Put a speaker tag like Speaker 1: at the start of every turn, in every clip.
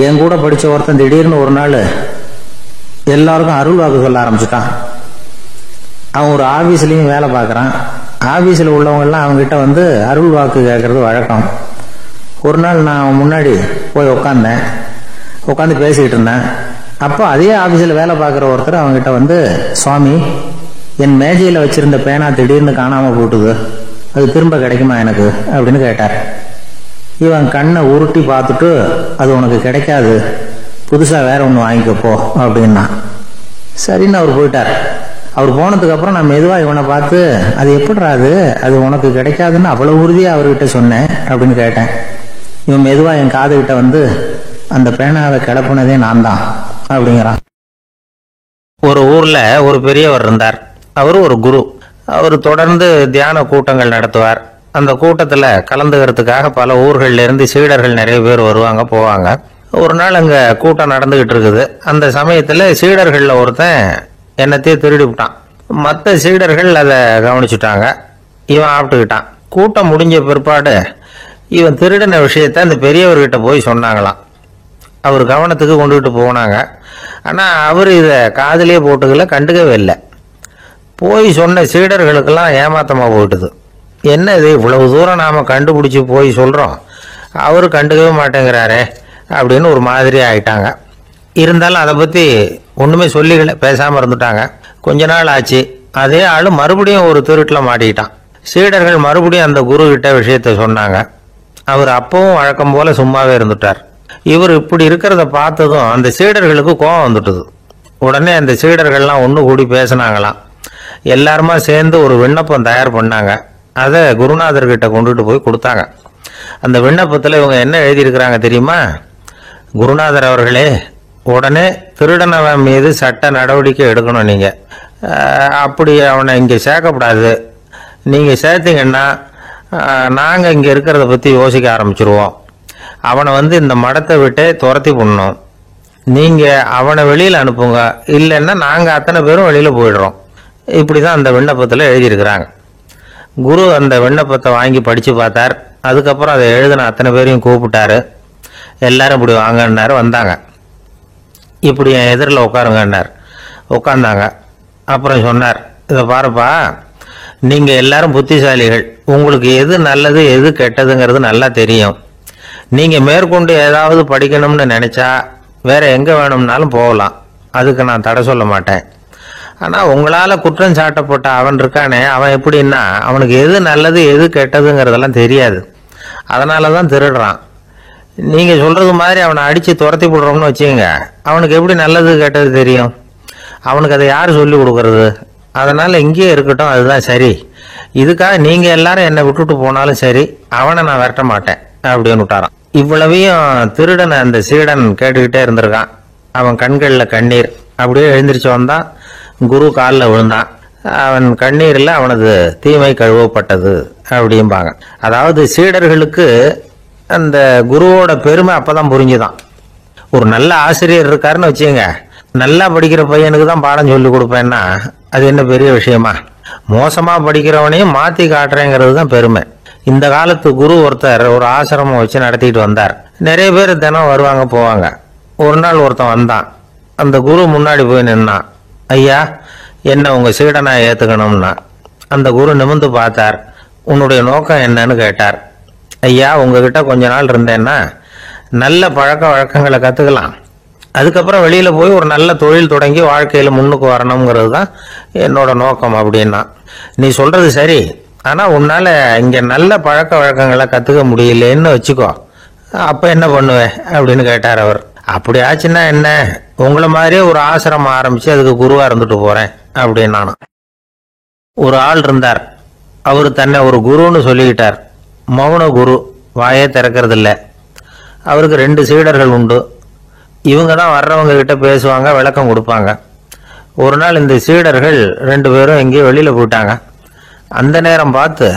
Speaker 1: என் கூட படிச்ச ஒருத்தன் திடீர்னு ஒரு நாள் எல்லாருக்கும் அருள் வாக்கு சொல்ல ஆரம்பிச்சுட்டான். அவன் ஒரு ஆபீஸ்லயும் வேலை பார்க்கறான். ஆபீஸ்ல உள்ளவங்க எல்லாம் அவங்ககிட்ட வந்து அருள் வாக்கு கேட்கறது வழக்கம். ஒரு நாள் நான் முன்னாடி போய் உட்காந்து பேசிக்கிட்டு இருந்தேன். அப்போ அதே ஆபீஸ்ல வேலை பார்க்குற ஒருத்தர் அவங்ககிட்ட வந்து, சுவாமி, என் மேஜையில வச்சிருந்த பேனா திடீர்னு காணாம போட்டுது, அது திரும்ப கிடைக்குமா எனக்கு அப்படின்னு கேட்டார். இவன் கண்ணை உருட்டி பார்த்துட்டு, அது உனக்கு கிடைக்காது, புதுசா வேற ஒன்று வாங்கிக்கப்போ அப்படின்னா. சரின்னு அவர் போயிட்டார். அவர் போனதுக்கு அப்புறம் நான் மெதுவா இவனை பார்த்து, அது எப்படிடா அது உனக்கு கிடைக்காதுன்னு அவ்வளவு உறுதியா அவர்கிட்ட சொன்னேன் அப்படின்னு கேட்டேன். இவன் மெதுவா என் காதுகிட்ட வந்து, அந்த பேனாவை கிளப்புனதே நான் தான் அப்படிங்கிறான். ஒரு ஊர்ல ஒரு பெரியவர் இருந்தார். அவர் ஒரு குரு. அவர் தொடர்ந்து தியான கூட்டங்கள் நடத்துவார். அந்த கூட்டத்துல கலந்துக்கிறதுக்காக பல ஊர்கள்ல இருந்து சீடர்கள் நிறைய பேர் வருவாங்க போவாங்க. ஒரு நாள் அங்க கூட்டம் நடந்துகிட்டு இருக்குது. அந்த சமயத்துல சீடர்கள்ல ஒருத்தன் என்னத்தையும் திருடி விட்டான். மற்ற சீடர்கள் அதை கவனிச்சுட்டாங்க. இவன் ஆப்பிட்டுக்கிட்டான். கூட்டம் முடிஞ்ச பிற்பாடு இவன் திருடின விஷயத்த அந்த பெரியவர்கிட்ட போய் சொன்னாங்களாம். அவர் கவனத்துக்கு கொண்டுகிட்டு போனாங்க. ஆனா அவர் இதை காதலியே போட்டுக்கல, கண்டுக்கவே இல்லை. போய் சொன்ன சீடர்களுக்கெல்லாம் ஏமாத்தமா போயிட்டுது. என்ன இது, இவ்வளவு தூரம் நாம கண்டுபிடிச்சு போய் சொல்றோம், அவரு கண்டுக்கவே மாட்டேங்கிறாரே அப்படின்னு ஒரு மாதிரி ஆயிட்டாங்க. இருந்தாலும் அதை பத்தி ஒண்ணுமே சொல்லிக்கல, பேசாம இருந்துட்டாங்க. கொஞ்ச நாள் ஆச்சு. அதே ஆளு மறுபடியும் ஒரு திருட்டுல மாட்டிக்கிட்டான். சீடர்கள் மறுபடியும் அந்த குரு கிட்ட விஷயத்த சொன்னாங்க. அவர் அப்பவும் வழக்கம் போல சும்மாவே இருந்துட்டார். இவர் இப்படி இருக்கிறத பார்த்ததும் அந்த சீடர்களுக்கு கோபம் வந்துட்டுது. உடனே அந்த சீடர்கள்லாம் ஒன்று கூடி பேசினாங்களாம். எல்லாருமா சேர்ந்து ஒரு விண்ணப்பம் தயார் பண்ணாங்க. அதை குருநாதர்கிட்ட கொண்டுட்டு போய் கொடுத்தாங்க. அந்த விண்ணப்பத்தில் இவங்க என்ன எழுதியிருக்கிறாங்க தெரியுமா? குருநாதர் அவர்களே, உடனே திருடனவன் மீது சட்ட நடவடிக்கை எடுக்கணும். நீங்க அப்படி அவனை இங்கே சேர்க்கக்கூடாது. நீங்க சேர்த்தீங்கன்னா நாங்கள் இங்கே இருக்கிறத பற்றி யோசிக்க ஆரம்பிச்சிருவோம். அவனை வந்து இந்த மடத்தை விட்டே துரத்தி பண்ணணும். நீங்கள் அவனை வெளியில் அனுப்புங்க, இல்லைன்னா நாங்கள் அத்தனை பேரும் வெளியில் போயிடுறோம். இப்படி தான் அந்த விண்ணப்பத்தில் எழுதியிருக்கிறாங்க. குரு அந்த விண்ணப்பத்தை வாங்கி படித்து பார்த்தார். அதுக்கப்புறம் அதை எழுதின அத்தனை பேரையும் கூப்பிட்டாரு. எல்லாரும் இப்படி வாங்கன்னாரு. வந்தாங்க. இப்படி என் எதிரில் உட்காருங்கன்னார். உட்காந்தாங்க. அப்புறம் சொன்னார், இதை பாருப்பா, நீங்கள் எல்லாரும் புத்திசாலிகள். உங்களுக்கு எது நல்லது எது கெட்டதுங்கிறது நல்லா தெரியும். நீங்கள் மேற்கொண்டு ஏதாவது படிக்கணும்னு நினச்சா வேற எங்கே வேணும்னாலும் போகலாம். அதுக்கு நான் தடை சொல்ல மாட்டேன். ஆனால் உங்களால் குற்றம் சாட்டப்பட்ட அவன் இருக்கானே, அவன் எப்படின்னா அவனுக்கு எது நல்லது எது கெட்டதுங்கிறதெல்லாம் தெரியாது. அதனால தான் திருடுறான். நீங்கள் சொல்கிறது மாதிரி அவனை அடித்து துரத்தி போடுறோம்னு வச்சுக்கோங்க, அவனுக்கு எப்படி நல்லது கெட்டது தெரியும்? அவனுக்கு அதை யார் சொல்லி கொடுக்கறது? அதனால் இங்கேயே இருக்கட்டும், அதுதான் சரி. இதுக்காக நீங்கள் எல்லாரும் என்னை விட்டுட்டு போனாலும் சரி, அவனை நான் விரட்ட மாட்டேன் அப்படின்னு விட்டாரான். இவ்வளவையும் திருடனை அந்த சீடன் கேட்டுக்கிட்டே இருந்திருக்கான். அவன் கண்களில் கண்ணீர். அப்படியே எழுந்திரிச்சு வந்தான். குரு காலில் விழுந்தான். அவன் கண்ணீரில் அவனது தீமை கழுவப்பட்டது அப்படிம்பாங்க. அதாவது சீடர்களுக்கு அந்த குருவோட பெருமை அப்பதான் புரிஞ்சுதான். ஒரு நல்ல ஆசிரியர் இருக்காருன்னு வச்சுங்க, நல்லா படிக்கிற பையனுக்கு தான் பாடம் சொல்லி கொடுப்பேன்னா அது என்ன பெரிய விஷயமா? மோசமா படிக்கிறவனையும் மாத்தி காட்டுறேங்கிறது தான் பெருமை. இந்த காலத்து குரு ஒருத்தர் ஒரு ஆசிரமம் வச்சு நடத்திட்டு வந்தார். நிறைய பேர் தினம் வருவாங்க போவாங்க. ஒரு நாள் ஒருத்தன் வந்தான். அந்த குரு முன்னாடி போய் நின்னான். ஐயா, என்ன உங்க சீடனா ஏத்துக்கணும்னா. அந்த குரு நிமிர்ந்து பார்த்தார். உன்னுடைய நோக்கம் என்னன்னு கேட்டார். ஐயா, உங்ககிட்ட கொஞ்ச நாள் இருந்தேன்னா நல்ல பழக்க வழக்கங்களை கத்துக்கலாம், அதுக்கப்புறம் வெளியில போய் ஒரு நல்ல தொழில் தொடங்கி வாழ்க்கையில முன்னுக்கு வரணுங்கிறது தான் என்னோட நோக்கம் அப்படின்னா. நீ சொல்றது சரி, ஆனா உன்னால இங்க நல்ல பழக்க வழக்கங்களை கத்துக்க முடியலன்னு வச்சுக்கோ, அப்ப என்ன பண்ணுவேன் அப்படின்னு கேட்டார் அவர். அப்படி ஆச்சுன்னா என்ன, உங்களை மாதிரியே ஒரு ஆசிரமம் ஆரம்பிச்சு அதுக்கு குருவா இருந்துட்டு போறேன் அப்படின்னு நானும். ஒரு ஆள் இருந்தார். அவரு தன்னை ஒரு குருன்னு சொல்லிக்கிட்டார். மௌன குரு, வாயே திறக்கிறது இல்லை. அவருக்கு 2 சீடர்கள் உண்டு. இவங்க தான் வர்றவங்க கிட்ட பேசுவாங்க, விளக்கம் கொடுப்பாங்க. ஒரு நாள் இந்த சீடர்கள் 2 பேரும் எங்கேயோ வெளியில போயிட்டாங்க. அந்த நேரம் பார்த்து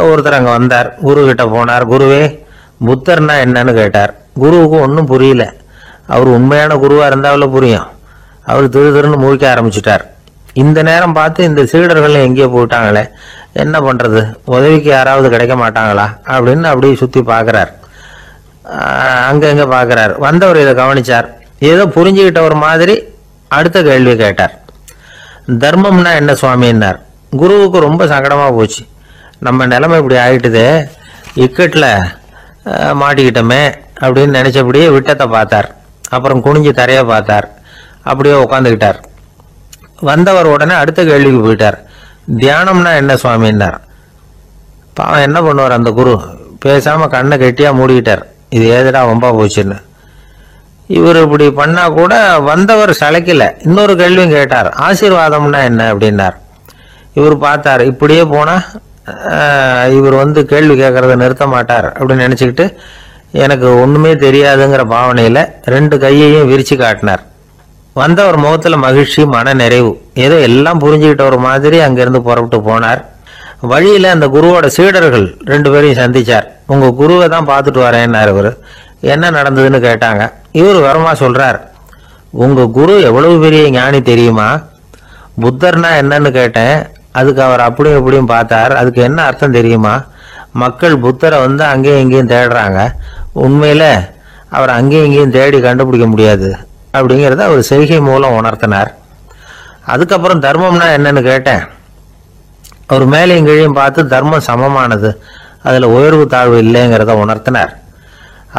Speaker 1: ஒருத்தர் அங்கே வந்தார். குரு கிட்ட போனார். குருவே, புத்தர்னா என்னன்னு கேட்டார். குருவுக்கு ஒன்றும் புரியல. அவர் உண்மையான குருவா இருந்தாவில் புரியும். அவர் திருன்னு முழிக்க ஆரம்பிச்சுட்டார். இந்த நேரம் பார்த்து இந்த சீடர்கள் எங்கேயோ போயிட்டாங்களே, என்ன பண்றது, உதவிக்கு யாராவது கிடைக்க மாட்டாங்களா அப்படின்னு அப்படியே சுத்தி பார்க்கிறார். அங்கங்க பார்க்கிறார். வந்தவர் இதை கவனிச்சார். ஏதோ புரிஞ்சுக்கிட்ட ஒரு மாதிரி அடுத்த கேள்வி கேட்டார். தர்மம்னா என்ன சுவாமின்னார். குருவுக்கு ரொம்ப சங்கடமா போச்சு. நம்ம நிலைமை இப்படி ஆயிட்டுதே, இக்கட்டில் மாட்டிக்கிட்டோமே அப்படின்னு நினைச்சபடியே விட்டத்தை பார்த்தார். அப்புறம் குனிஞ்சு தரையை பார்த்தார். அப்படியே உட்காந்துக்கிட்டார். வந்தவர் உடனே அடுத்த கேள்விக்கு போயிட்டார். தியானம்னா என்ன சுவாமின்னார். பாவம் என்ன பண்ணுவார் அந்த குரு, பேசாம கண்ணை கெட்டியா மூடிக்கிட்டார். இது ஏதடா வம்பா போச்சுன்னு. இவர் இப்படி பண்ணா கூட வந்தவர் சளைக்கல. இன்னொரு கேள்வியும் கேட்டார். ஆசீர்வாதம்னா என்ன அப்படின்னார். இவர் பார்த்தார், இப்படியே போனா இவர் கேள்வி கேட்கறத நிறுத்த மாட்டார் அப்படின்னு நினைச்சுக்கிட்டு எனக்கு ஒண்ணுமே தெரியாதுங்கிற பாவனையில 2 கையையும் விரிச்சு காட்டினார். வந்தவர் முகத்துல மகிழ்ச்சி, மன நிறைவு, ஏதோ எல்லாம் புரிஞ்சுக்கிட்ட ஒரு மாதிரி அங்கிருந்து புறப்பட்டு போனார். வழியில அந்த குருவோட சீடர்கள் 2 பேரையும் சந்திச்சார். உங்க குருவை தான் பார்த்துட்டு வரேன்னார். இவர் என்ன நடந்ததுன்னு கேட்டாங்க. இவர் வரமா சொல்றார், உங்க குரு எவ்வளவு பெரிய ஞானி தெரியுமா? புத்தர்னா என்னன்னு கேட்டேன். அதுக்கு அவர் அப்படியும் இப்படியும் பார்த்தார். அதுக்கு என்ன அர்த்தம் தெரியுமா? மக்கள் புத்தரை அங்கேயும் இங்கேயும் தேடுறாங்க. உண்மையில அவர் அங்கேயும் இங்கேயும் தேடி கண்டுபிடிக்க முடியாது அப்படிங்கிறத அவர் செய்கை மூலம் உணர்த்தினார். அதுக்கப்புறம் தர்மம்னா என்னன்னு கேட்டேன். அவர் மேலையும் கீழையும் பார்த்து தர்மம் சமமானது, அதுல உயர்வு தாழ்வு இல்லைங்கிறத உணர்த்தினார்.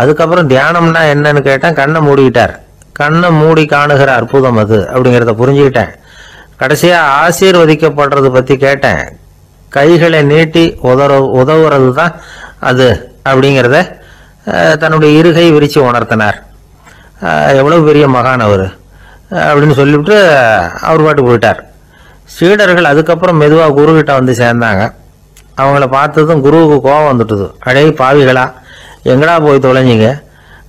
Speaker 1: அதுக்கப்புறம் தியானம்னா என்னன்னு கேட்டேன். கண்ணை மூடிக்கிட்டார். கண்ணை மூடி காணுகிற அற்புதம் அது அப்படிங்கிறத புரிஞ்சுக்கிட்டேன். கடைசியா ஆசீர்வதிக்கப்படுறது பத்தி கேட்டேன். கைகளை நீட்டி உதவுறது தான் அது அப்படிங்கிறத தன்னுடைய இருகை விரிச்சு உணர்த்தினார். எவ்வளவு பெரிய மகான் அவர் அப்படின்னு சொல்லிவிட்டு அவர் பாட்டு போயிட்டார். சீடர்கள் அதுக்கப்புறம் மெதுவா குரு கிட்ட சேர்ந்தாங்க. அவங்கள பார்த்ததும் குருவுக்கு கோபம் வந்துட்டுது. அடே பாவிகளா, எங்கடா போய் தொலைஞ்சிங்க?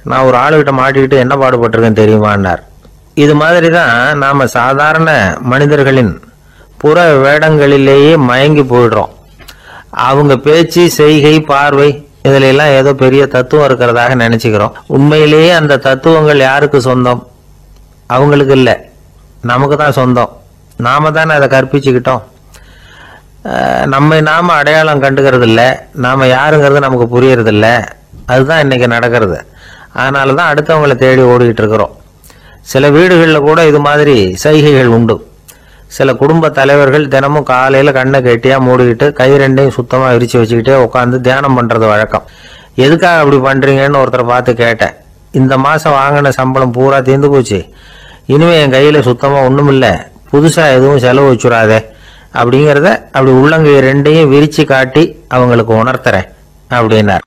Speaker 1: நான் ஒரு ஆளுகிட்ட மாட்டிக்கிட்டு என்ன பாடுபட்டிருக்கேன் தெரியுமான்னார். இது மாதிரி தான் நாம சாதாரண மனிதர்களின் புற வேடங்களிலேயே மயங்கி போயிடுறோம். அவங்க பேச்சு, செய்கை, பார்வை இதுல எல்லாம் ஏதோ பெரிய தத்துவம் இருக்கிறதாக நினைச்சுக்கிறோம். உண்மையிலேயே அந்த தத்துவங்கள் யாருக்கு சொந்தம்? அவங்களுக்கு இல்லை, நமக்கு தான் சொந்தம். நாம தானே அதை கற்பிச்சுக்கிட்டோம். நாம அடையாளம் கண்டுக்கிறது இல்லை. நாம யாருங்கிறது நமக்கு புரியறது இல்லை. அதுதான் இன்னைக்கு நடக்கிறது. அதனாலதான் அடுத்தவங்களை தேடி ஓடிக்கிட்டு இருக்கிறோம். சில வீடுகளில் கூட இது மாதிரி சைகைகள் உண்டு. சில குடும்ப தலைவர்கள் தினமும் காலையில கண்ணை கெட்டியா மூடிக்கிட்டு கை 2ஐயும் சுத்தமா விரிச்சு வச்சுக்கிட்டே உட்காந்து தியானம் பண்றது வழக்கம். எதுக்காக அப்படி பண்றீங்கன்னு ஒருத்தரை பார்த்து கேட்டேன். இந்த மாசம் வாங்கின சம்பளம் பூரா தீர்ந்து போச்சு, இனிமே என் கையில சுத்தமா ஒண்ணும் இல்லை, புதுசா எதுவும் செலவு வச்சுடாதே அப்படிங்கிறத அப்படி உள்ளங்கை 2ஐயும் விரிச்சு காட்டி அவங்களுக்கு உணர்த்துறேன் அப்படின்னார்.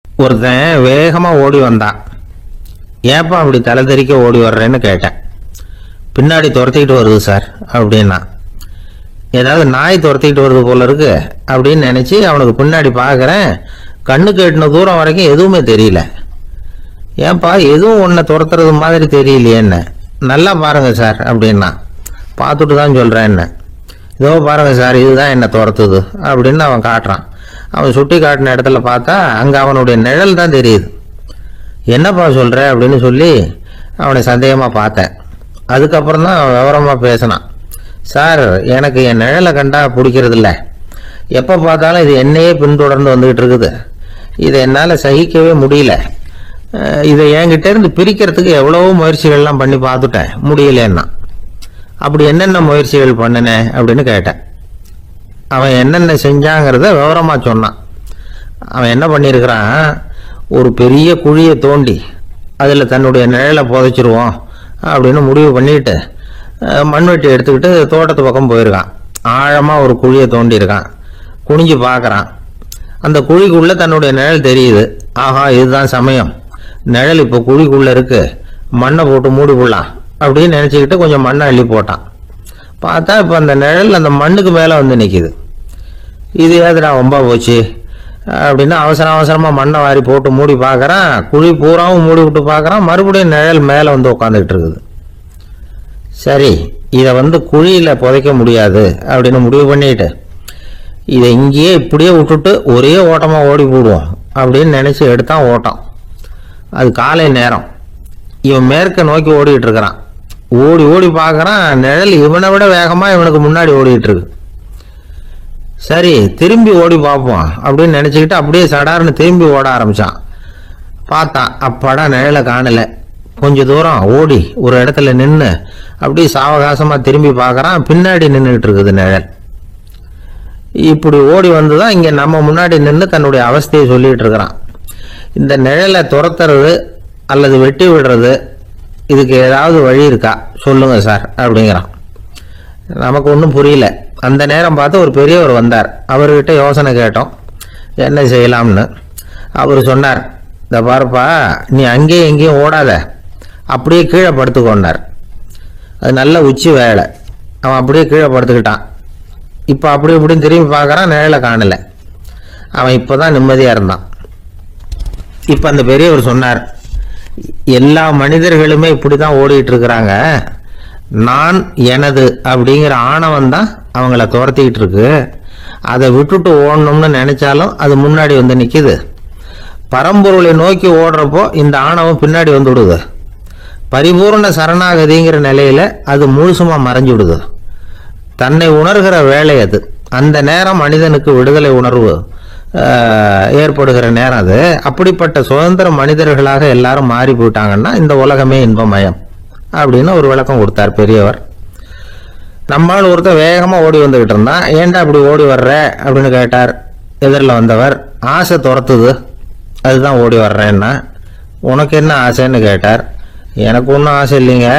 Speaker 1: ஒருத்தன் வேகமா ஓடி வந்தான். ஏப்பா அப்படி தலை தெறிக்க ஓடி வர்றேன்னு கேட்டேன். பின்னாடி துரத்திக்கிட்டு வருது சார் அப்படின்னா. ஏதாவது நாய் துரத்திக்கிட்டு வருது போல இருக்கு அப்படின்னு நினைச்சு அவனுக்கு பின்னாடி பார்க்கறேன். கண்ணு கேட்டின தூரம் வரைக்கும் எதுவுமே தெரியல. ஏன்பா எதுவும் உன்னை துரத்துறது மாதிரி தெரியலையே என்ன? நல்லா பாருங்க சார் அப்படின்னா. பார்த்துட்டு தான் சொல்றேன் என்ன. இதோ பாருங்க சார், இதுதான் என்ன துரத்துது அப்படின்னு அவன் காட்டுறான். அவன் சுட்டி காட்டின இடத்துல பார்த்தா அங்க அவனுடைய நிழல் தான் தெரியுது. என்னப்பா சொல்ற அப்படின்னு சொல்லி அவனை சந்தேகமா பார்த்தேன். அதுக்கப்புறம் தான் விவரமா பேசினான். சார், எனக்கு என் நிழலை கண்டா பிடிக்கிறது இல்லை. எப்போ பார்த்தாலும் இது என்னையே பின்தொடர்ந்து வந்துகிட்டு இருக்குது. இதை என்னால் சகிக்கவே முடியல. இதை என்கிட்ட இருந்து பிரிக்கிறதுக்கு எவ்வளவோ முயற்சிகள்லாம் பண்ணி பார்த்துட்டேன், முடியலன்னா. அப்படி என்னென்ன முயற்சிகள் பண்ணினேன் அப்படின்னு கேட்டேன். அவன் என்னென்ன செஞ்சாங்கிறத விவரமா சொன்னான். அவன் என்ன பண்ணியிருக்கிறான், ஒரு பெரிய குழியை தோண்டி அதில் தன்னுடைய நிழலை புதைச்சிருவோம் அப்படின்னு முடிவு பண்ணிட்டு மண்வெட்டி எடுத்துக்கிட்டு தோட்டத்து பக்கம் போயிருக்கான். ஆழமா ஒரு குழியை தோண்டி இருக்கான். குனிஞ்சு பார்க்கறான். அந்த குழிக்குள்ள தன்னுடைய நிழல் தெரியுது. ஆஹா, இதுதான் சமயம், நிழல் இப்போ குழிக்குள்ள இருக்கு, மண்ணை போட்டு மூடி போடலாம் அப்படின்னு நினைச்சுக்கிட்டு கொஞ்சம் மண்ணை அள்ளி போட்டான். பார்த்தா இப்போ அந்த நிழல் அந்த மண்ணுக்கு மேலே நிற்கிது. இது ஏதுடா ரொம்ப போச்சு அப்படின்னு அவசரமா மண்ணை வாரி போட்டு மூடி பார்க்கறான். குழி பூராவும் மூடி விட்டு பார்க்கறான். மறுபடியும் நிழல் மேலே உட்காந்துக்கிட்டு இருக்குது. சரி, இதை குழியில புதைக்க முடியாது அப்படின்னு முடிவு பண்ணிட்டு இதை இங்கேயே இப்படியே விட்டுட்டு ஒரே ஓட்டமா ஓடி போடுவோம் அப்படின்னு நினைச்சு எடுத்தான் ஓட்டம். அது காலை நேரம். இவன் மேற்க நோக்கி ஓடிட்டு இருக்கிறான். ஓடி ஓடி பார்க்கறான், நிழல் இவனை விட வேகமா இவனுக்கு முன்னாடி ஓடிட்டு இருக்கு. சரி, திரும்பி ஓடி பார்ப்போம் அப்படின்னு நினைச்சுக்கிட்டு அப்படியே சடார்னு திரும்பி ஓட ஆரம்பிச்சான். பார்த்தான், அப்பாடா நிழலை காணல. கொஞ்ச தூரம் ஓடி ஒரு இடத்துல நின்று அப்படியே சாவகாசமா திரும்பி பார்க்கறான். பின்னாடி நின்றுட்டு இருக்குது நிழல். இப்படி ஓடி வந்துதான் இங்க நம்ம முன்னாடி நின்று தன்னுடைய அவஸ்தையை சொல்லிட்டு இருக்கிறான். இந்த நிழலை துரத்துறது அல்லது வெட்டி விடுறது, இதுக்கு ஏதாவது வழி இருக்கா சொல்லுங்க சார் அப்படிங்கிறான். நமக்கு ஒன்றும் புரியல. அந்த நேரம் பார்த்து ஒரு பெரியவர் வந்தார். அவர்கிட்ட யோசனை கேட்டோம், என்ன செய்யலாம்னு. அவர் சொன்னார், இந்த பாருப்பா, நீ அங்கேயும் எங்கேயும் ஓடாத, அப்படியே கீழே படுத்துக்கொண்டார். அது நல்ல உச்சி வேலை. அவன் அப்படியே கீழே படுத்துக்கிட்டான். இப்போ அப்படி இப்படின்னு திரும்பி பார்க்குறான், நிழலை காணலை. அவன் இப்போதான் நிம்மதியாக இருந்தான். இப்போ அந்த பெரியவர் சொன்னார், எல்லா மனிதர்களுமே இப்படி தான் ஓடிட்டு இருக்கிறாங்க. நான் எனது அப்படிங்கிற ஆணவம் தான் அவங்கள துரத்திக்கிட்டு இருக்கு. அதை விட்டுட்டு ஓடணும்னு நினைச்சாலும் அது முன்னாடி வந்து நிற்குது. பரம்பொருளை நோக்கி ஓடுறப்போ இந்த ஆணவம் பின்னாடி வந்து விடுது. பரிபூர்ண சரணாகதிங்கிற நிலையில அது முழுசுமா மறைஞ்சுடுது. தன்னை உணர்கிற வேலை அது. அந்த நேரம் மனிதனுக்கு விடுதலை உணர்வு ஏற்படுகிற நேரம் அது. அப்படிப்பட்ட சுதந்திர மனிதர்களாக எல்லாரும் மாறி போயிட்டாங்கன்னா இந்த உலகமே இன்பமயம் அப்படின்னு ஒரு விளக்கம் கொடுத்தார் பெரியவர். நம்மால் ஒருத்தர் வேகமா ஓடி வந்துகிட்டு இருந்தான். ஏன்டா அப்படி ஓடி வர்ற அப்படின்னு கேட்டார் எதிரில் வந்தவர். ஆசை துரத்துது, அதுதான் ஓடி வர்றேன்னா. உனக்கு என்ன ஆசைன்னு கேட்டார். எனக்கு ஒன்றும் ஆசை இல்லைங்க,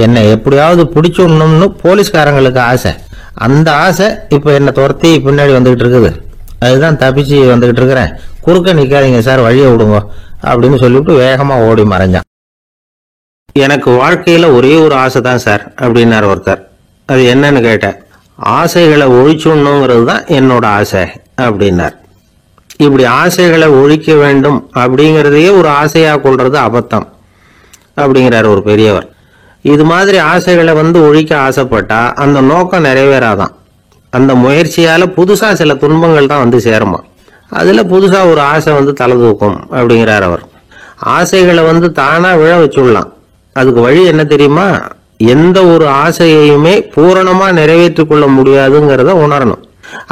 Speaker 1: என்னை எப்படியாவது பிடிச்சிடணும்னு போலீஸ்காரங்களுக்கு ஆசை. அந்த ஆசை இப்போ என்னை துரத்தி பின்னாடி வந்துகிட்டு இருக்குது. அதுதான் தப்பிச்சு வந்துகிட்டு இருக்கிறேன். குறுக்க நிற்காதீங்க சார், வழியை விடுங்க அப்படின்னு சொல்லிவிட்டு வேகமா ஓடி மறைஞ்சான். எனக்கு வாழ்க்கையில ஒரே ஒரு ஆசை தான் சார் அப்படின்னார் ஒருத்தர். அது என்னன்னு கேட்டேன். ஆசைகளை ஒழிச்சுடணுங்கிறது தான் என்னோட ஆசை அப்படின்னார். இப்படி ஆசைகளை ஒழிக்க வேண்டும் அப்படிங்கிறதையே ஒரு ஆசையா கொள்றது அபத்தம் அப்படிங்கிறார் ஒரு பெரியவர். இது மாதிரி ஆசைகளை ஒழிக்க ஆசைப்பட்டா அந்த நோக்கம் நிறைவேறாதான். அந்த முயற்சியால புதுசா சில துன்பங்கள் தான் சேருமா. அதுல புதுசா ஒரு ஆசை தலை தூக்கும் அப்படிங்கிறார் அவர். ஆசைகளை தானா விழ வச்சுடலாம். அதுக்கு வழி என்ன தெரியுமா? எந்த ஒரு ஆசையையுமே பூரணமா நிறைவேற்றிக் கொள்ள முடியாதுங்கிறத உணரணும்.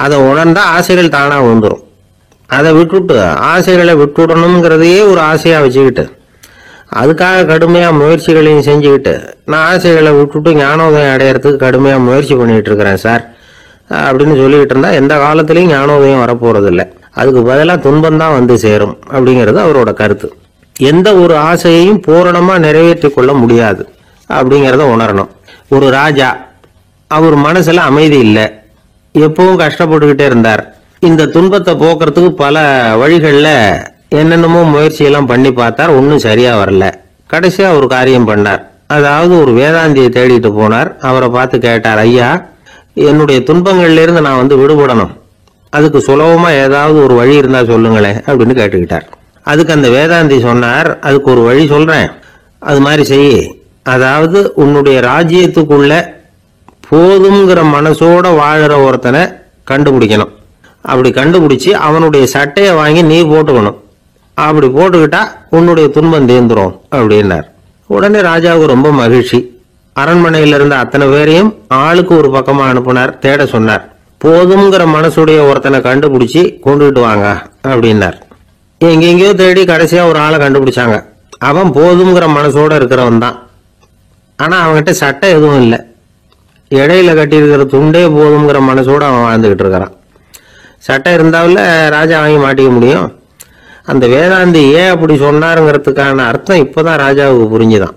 Speaker 1: அதை உணர்ந்தா ஆசைகள் தானா வந்துடும். அதை விட்டுட்டு ஆசைகளை விட்டுடணுங்கிறதையே ஒரு ஆசையா வச்சுக்கிட்டு அதுக்காக கடுமையா முயற்சிகளையும் செஞ்சுக்கிட்டு நான் ஆசைகளை விட்டுட்டு ஞானோதயம் அடையறதுக்கு கடுமையா முயற்சி பண்ணிட்டு இருக்கிறேன் சார் அப்படின்னு சொல்லிக்கிட்டு இருந்தா எந்த காலத்திலையும் ஞானோதயம் வரப்போறது இல்லை. அதுக்கு பதிலாக துன்பம் தான் சேரும் அப்படிங்கிறது அவரோட கருத்து. எந்த ஒரு ஆசையையும் பூரணமா நிறைவேற்றி கொள்ள முடியாது அப்படிங்கிறத உணரணும். ஒரு ராஜா, அவர் மனசுல அமைதி இல்லை, எப்பவும் கஷ்டப்பட்டுக்கிட்டே இருந்தார். இந்த துன்பத்தை போக்குறதுக்கு பல வழிகள்ல என்னென்னமோ முயற்சியெல்லாம் பண்ணி பார்த்தார். ஒன்றும் சரியா வரல. கடைசியா ஒரு காரியம் பண்ணார். அதாவது ஒரு வேதாந்தியை தேடிட்டு போனார். அவரை பார்த்து கேட்டார், ஐயா, என்னுடைய துன்பங்கள்ல இருந்து நான் விடுபடணும், அதுக்கு சுலபமா ஏதாவது ஒரு வழி இருந்தா சொல்லுங்களேன் அப்படின்னு கேட்டுக்கிட்டார். அதுக்கு அந்த வேதாந்தி சொன்னார், அதுக்கு ஒரு வழி சொல்றேன், அது மாதிரி செய். அதாவது உன்னுடைய ராஜ்யத்துக்குள்ள போதுங்கிற மனசோட வாழற ஒருத்தனை கண்டுபிடிக்கணும். அப்படி கண்டுபிடிச்சு அவனுடைய சட்டையை வாங்கி நீ போட்டுக்கணும். அப்படி போட்டுக்கிட்டா உன்னுடைய துன்பம் தீர்ந்துரும் அப்படின்னார். உடனே ராஜாவுக்கு ரொம்ப மகிழ்ச்சி. அரண்மனையில இருந்த அத்தனை பேரையும் ஆளுக்கு ஒரு பக்கமா அனுப்புனார். தேட சொன்னார். போதுங்கிற மனசுடைய ஒருத்தனை கண்டுபிடிச்சி கொண்டுகிட்டு வாங்க அப்படின்னார். எங்கெங்கயோ தேடி கடைசியா ஒரு ஆளை கண்டுபிடிச்சாங்க. அவன் போதுங்கிற மனசோட இருக்கிறவன் தான். ஆனா அவன்கிட்ட சட்டை எதுவும் இல்லை. இடையில கட்டியிருக்கிற துண்டே போதுங்கிற மனசோட அவன் வாழ்ந்துகிட்டு இருக்கிறான். சட்டை இருந்தாவில் ராஜா வாங்கி மாட்டிக்க முடியும். அந்த வேதாந்தி ஏன் அப்படி சொன்னாருங்கிறதுக்கான அர்த்தம் இப்பதான் ராஜாவுக்கு புரிஞ்சுதான்.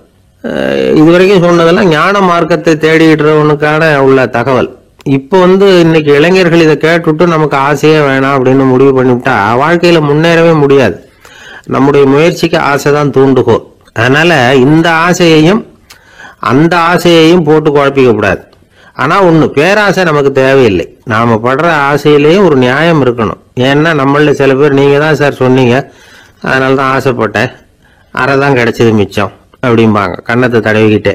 Speaker 1: இதுவரைக்கும் சொன்னதெல்லாம் ஞான மார்க்கத்தை தேடிடுறவனுக்கான உள்ள தகவல். இப்போ இன்னைக்கு இளைஞர்கள் இதை கேட்டுவிட்டு நமக்கு ஆசையே வேணாம் அப்படின்னு முடிவு பண்ணிவிட்டா வாழ்க்கையில முன்னேறவே முடியாது. நம்முடைய முயற்சிக்கு ஆசைதான் தூண்டுகோல். அதனால இந்த ஆசையையும் அந்த ஆசையையும் போட்டு குழப்பிக்க கூடாது. ஆனா ஒண்ணு, பேராசை நமக்கு தேவையில்லை. நாம படுற ஆசையிலேயும் ஒரு நியாயம் இருக்கணும். ஏன்னா நம்மள சில பேர் நீங்க தான் சார் சொன்னீங்க, அதனாலதான் ஆசைப்பட்டேன், அரைதான் கிடைச்சது மிச்சம் அப்படிம்பாங்க கன்னத்தை தடவிக்கிட்டே.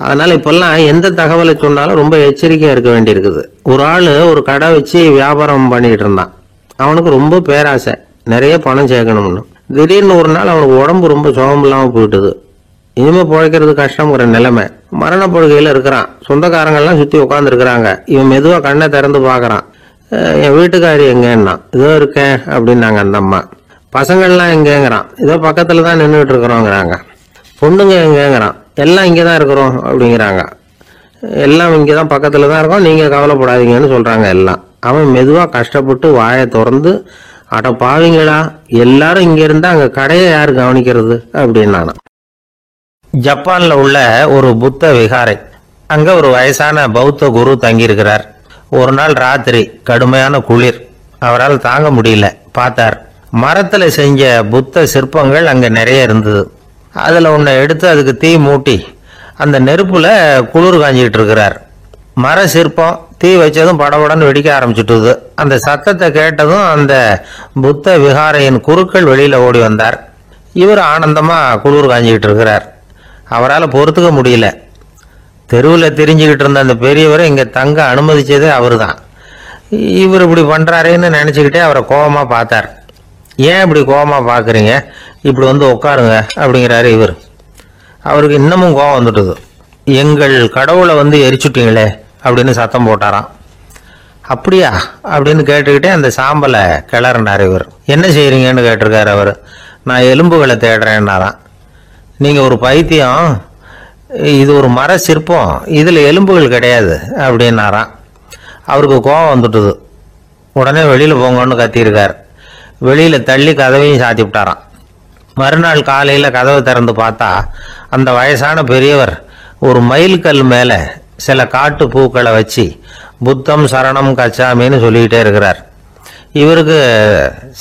Speaker 1: அதனால இப்பெல்லாம் எந்த தகவலை சொன்னாலும் ரொம்ப எச்சரிக்கையா இருக்க வேண்டியிருக்குது. ஒரு ஆளு ஒரு கடை வச்சு வியாபாரம் பண்ணிக்கிட்டு இருந்தான். அவனுக்கு ரொம்ப பேராசை, நிறைய பணம் சேர்க்கணும்னு. திடீர்னு ஒரு நாள் அவனுக்கு உடம்பு ரொம்ப சுகம் இல்லாம போயிட்டுது. இனிமே பிழைக்கிறது கஷ்டங்கிற நிலைமை. மரணப்படுகையில இருக்கிறான். சொந்தக்காரங்கள்லாம் சுத்தி உட்காந்து இருக்கிறாங்க. இவன் மெதுவா கண்ணை திறந்து பாக்குறான். என் வீட்டுக்காரி எங்கன்னா, இதோ இருக்கேன் அப்படின்னாங்க அந்த அம்மா. பசங்கள்லாம் எங்கேங்கிறான், இதோ பக்கத்துல தான் நின்றுட்டு இருக்கிறோங்கிறாங்க. பொண்ணுங்க எங்கேங்கிறான், எல்லாம் இங்கே தான் இருக்கிறோம் அப்படிங்கிறாங்க. எல்லாம் இங்கே தான் பக்கத்துல தான் இருக்கோம், நீங்க கவலைப்படாதீங்கன்னு சொல்றாங்க எல்லாம். அவன் மெதுவா கஷ்டப்பட்டு வாயை திறந்து, அட பாவீங்களா, எல்லாரும் இங்க இருந்தா அங்க கடையை யாரு கவனிக்கிறது அப்படின்னானா. ஜப்பான்ல உள்ள ஒரு புத்த விகாரை, அங்க ஒரு வயசான பௌத்த குரு தங்கியிருக்கிறார். ஒரு நாள் ராத்திரி கடுமையான குளிர், அவரால் தாங்க முடியல. பார்த்தார், மரத்துல செஞ்ச புத்த சிற்பங்கள் அங்க நிறைய இருந்தது. அதுல ஒன்னை எடுத்து அதுக்கு தீ மூட்டி அந்த நெருப்புல குளிர் காஞ்சிட்டு இருக்கிறார். மர சிற்பம் தீ வச்சதும் படபடன்னு வெடிக்க ஆரம்பிச்சுட்டுது. அந்த சத்தத்தை கேட்டதும் அந்த புத்த விகாரையின் குருக்கள் வெளியில ஓடி வந்தார். இவர் ஆனந்தமா குளிர் காஞ்சிக்கிட்டு இருக்கிறார். அவரால் பொறுத்துக்க முடியல. தெருவில் தெரிஞ்சுக்கிட்டு இருந்த அந்த பெரியவரை இங்க தங்க அனுமதிச்சதே அவரு தான். இவர் இப்படி பண்றாருன்னு நினைச்சுக்கிட்டே அவரை கோபமா பார்த்தார். ஏன் இப்படி கோபமா பாக்குறீங்க, இப்படி வந்து உட்காருங்க அப்படிங்கிறாரு இவர். அவருக்கு இன்னமும் கோபம் வந்துட்டுது. எங்கள் கடவுளை வந்து எரிச்சுட்டீங்களே அப்படின்னு சத்தம் போட்டாராம். அப்படியா அப்படின்னு கேட்டுக்கிட்டே அந்த சாம்பலை கிளறினார் இவர். என்ன செய்யறீங்கன்னு கேட்டிருக்காரு அவர். நான் எலும்புகளை தேடுறேன்னாராம். நீங்க ஒரு பைத்தியம், இது ஒரு மர சிற்பம், இதுல எலும்புகள் கிடையாது அப்படின்னாராம். அவருக்கு கோபம் வந்துட்டுது. உடனே வெளியில போங்கன்னு கத்தியிருக்கார். வெளியில தள்ளி கதவையும் சாத்தி விட்டாராம். மறுநாள் காலையில கதவை திறந்து பார்த்தா அந்த வயசான பெரியவர் ஒரு மயில்கல் மேல சில காட்டு பூக்களை வச்சு புத்தம் சரணம் கச்சாமின்னு சொல்லிக்கிட்டே இருக்கிறார். இவருக்கு